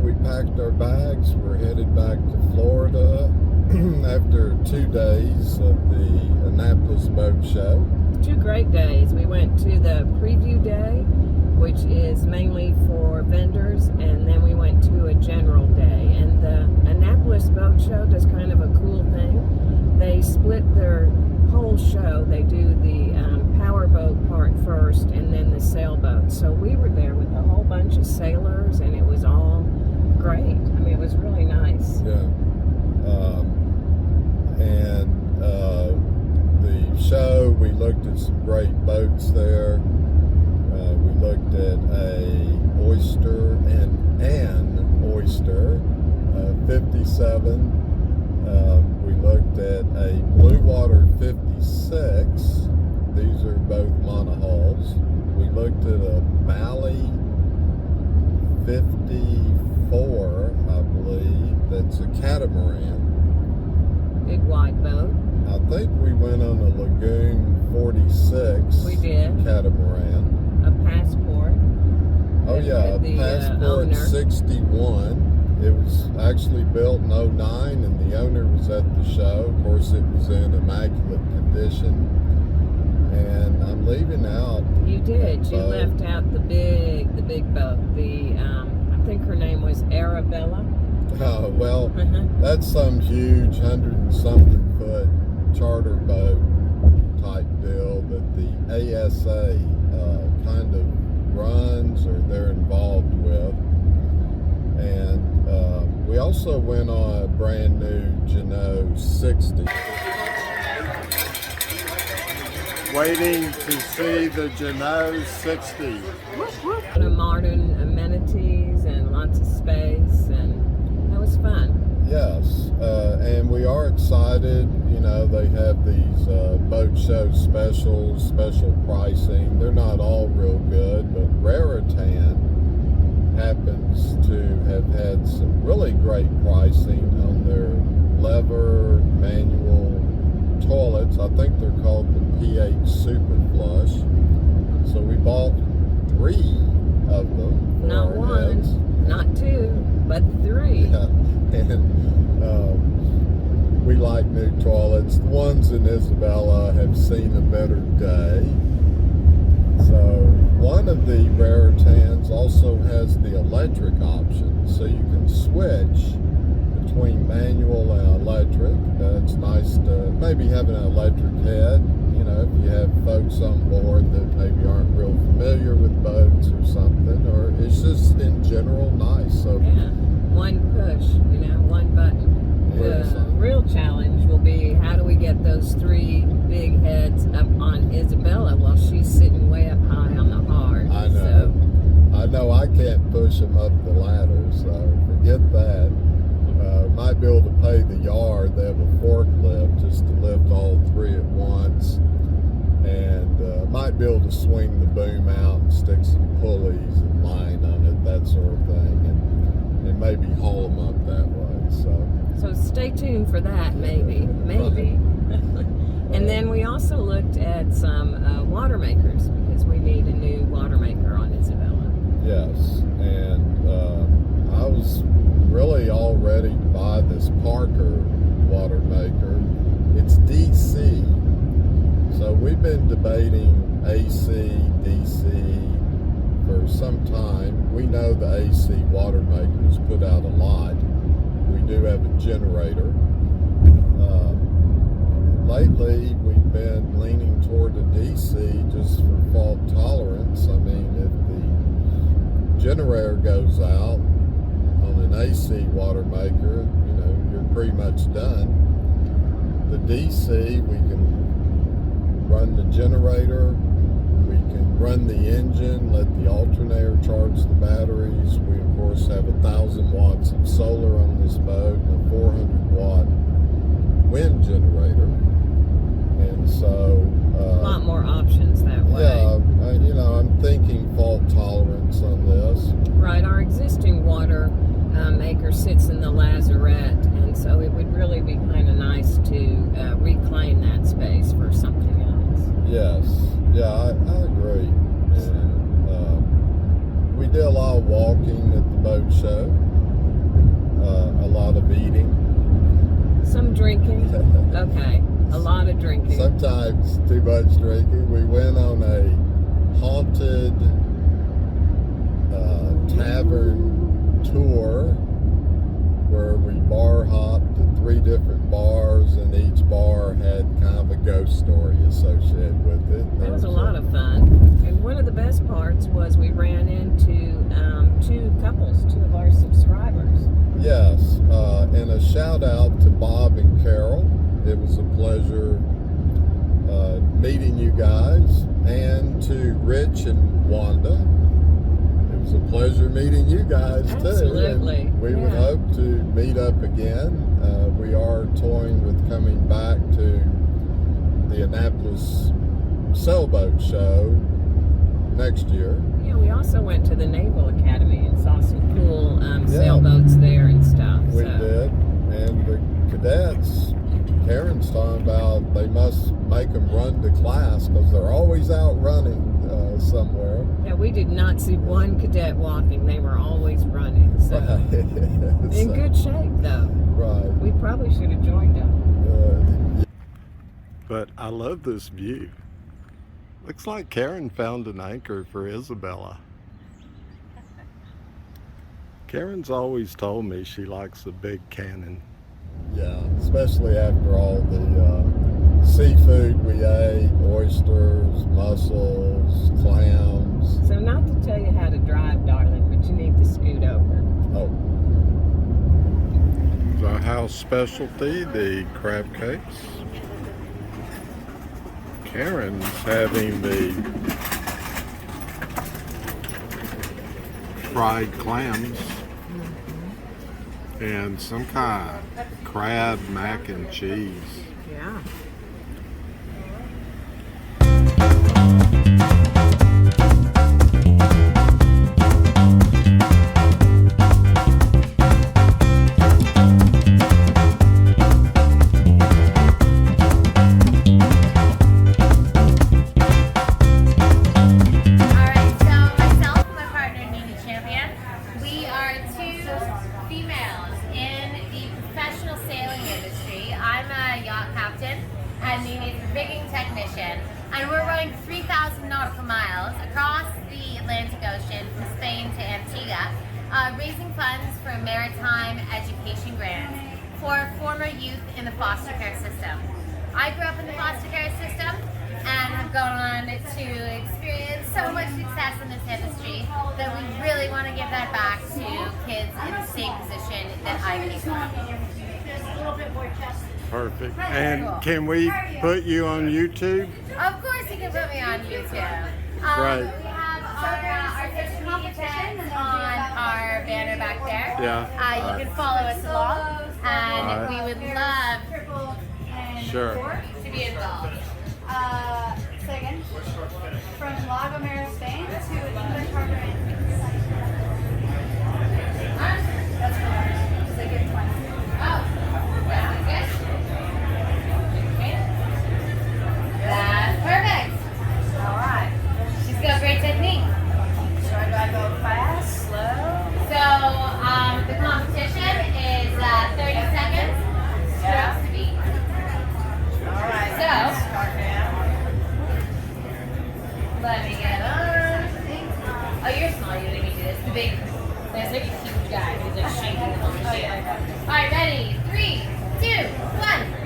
we packed our bags. We're headed back to Florida after 2 days of the Annapolis Boat Show. 2 great days. We went to the preview day, which is mainly for vendors, and then we went to a general day. And the Annapolis Boat Show does kind of a cool thing. They split their whole show. They do the powerboat part first and then the sailboat. So we were there with a whole bunch of sailors, and it was all great. I mean, it was really nice. Yeah. The show, we looked at some great boats there. We looked at an oyster 57. We looked at a Blue Water 56. These are both monohulls. We looked at a Bally 54, I believe. That's a catamaran. Big wide boat. I think we went on a Lagoon 46. We did. Catamaran. A Passport. Oh yeah, a Passport 61. It was actually built in 09, and the owner was at the show. Of course, it was in immaculate condition. And I'm leaving out. You did. You left out the big boat. I think her name was Arabella. Well, that's some huge 100-something foot charter boat type deal that the ASA kind of runs, or they're involved with. And we also went on a brand new Jeanneau 60. Waiting to see the Jeanneau 60. Modern amenities and lots of space, and that was fun. Yes, and we are excited. You know, they have these boat show specials, special pricing. They're not all real good, but Raritan happens to have had some really great pricing on their lever manual toilets. I think they're called the PH Super Flush. So we bought 3 of them. Not one, heads. not 2, but 3. Yeah. And we like new toilets. The ones in Isabella have seen a better day. So one of the Raritans also has the electric option, so you can switch between manual and electric. It's nice to maybe have an electric head, you know, if you have folks on board that maybe aren't real familiar with boats or something, or it's just in general nice. So yeah, one push, you know, one button. Yes. The real challenge will be, how do we get those 3 big heads up on Isabella while she's sitting way up high on the hard? I know. I know I can't push them up the ladder, so forget that. Might be able to pay the yard. They have a forklift just to lift all 3 at once. And might be able to swing the boom out and stick some pulleys and line on it, that sort of thing, and maybe haul them up that way. So stay tuned for that, maybe. And then we also looked at some water makers, because we need a new water maker on Isabella. Yes, and I was really all ready to buy this Parker water maker. It's DC. So we've been debating AC, DC for some time. We know the AC water makers put out a lot. We do have a generator. Lately, we've been leaning toward the DC just for fault tolerance. I mean, if the generator goes out on an AC water maker, you know, you're pretty much done. The DC, we can run the generator, we can run the engine, let the alternator charge the batteries. We, of course, have 1,000 watts of solar on this boat and a 400-watt wind generator. And so A lot more options that way. yeah, you know, I'm thinking fault tolerance on this. Right, our existing water maker sits in the lazarette, and so it would really be kind of nice to reclaim that space for something else. Yes, yeah, I agree. And we did a lot of walking at the boat show. Okay, a lot of drinking. Sometimes too much drinking. We went on a haunted tavern tour where we bar hopped to 3 different bars, and each bar had kind of a ghost story associated with it. That was a lot of fun. And one of the best parts was we ran into 2 couples, 2 of our subscribers. Yes, and a shout out to Bob and Carol. It was a pleasure meeting you guys, and to Rich and Wanda. It was a pleasure meeting you guys too. Absolutely. And we would hope to meet up again. We are toying with coming back to the Annapolis Sailboat Show next year. Yeah, we also went to the Naval Academy and saw some cool sailboats there and stuff. We did, and the cadets, Karen's talking about they must make them run to class because they're always out running somewhere. Yeah, we did not see one cadet walking. They were always running. So in good shape, though. Right. We probably should have joined them. But I love this view. Looks like Karen found an anchor for Isabella. Karen's always told me she likes a big cannon. Yeah, especially after all the seafood we ate, oysters, mussels, clams. So not to tell you how to drive, darling, but you need to scoot over. Oh. The house specialty, the crab cakes. Karen's having the fried clams and some kind of crab mac and cheese. Yeah. And Nene is the rigging technician, and we're running 3,000 nautical miles across the Atlantic Ocean from Spain to Antigua, raising funds for maritime education grants for former youth in the foster care system. I grew up in the foster care system and have gone on to experience so much success in this industry that we really want to give that back to kids in the same position that I came from. A little bit more chest. Perfect. And can we put you on YouTube? Of course you can put me on YouTube. Right. We have our fish competition on our banner back there. Yeah. You can follow us along, and we would love Sure. to be involved. Second, from La Gomera, Spain to English Harbor in that's correct. Second 20. Oh, that's good. That's perfect. All right. She's got great technique. So do I go fast, slow? So the competition is 30 seconds. Strokes to beat. All right. So Start now. let me get on. Oh, you're small. You didn't need to do this. The big. There's like a huge guy who's like shaking the whole machine. All right, ready? 3, 2, 1.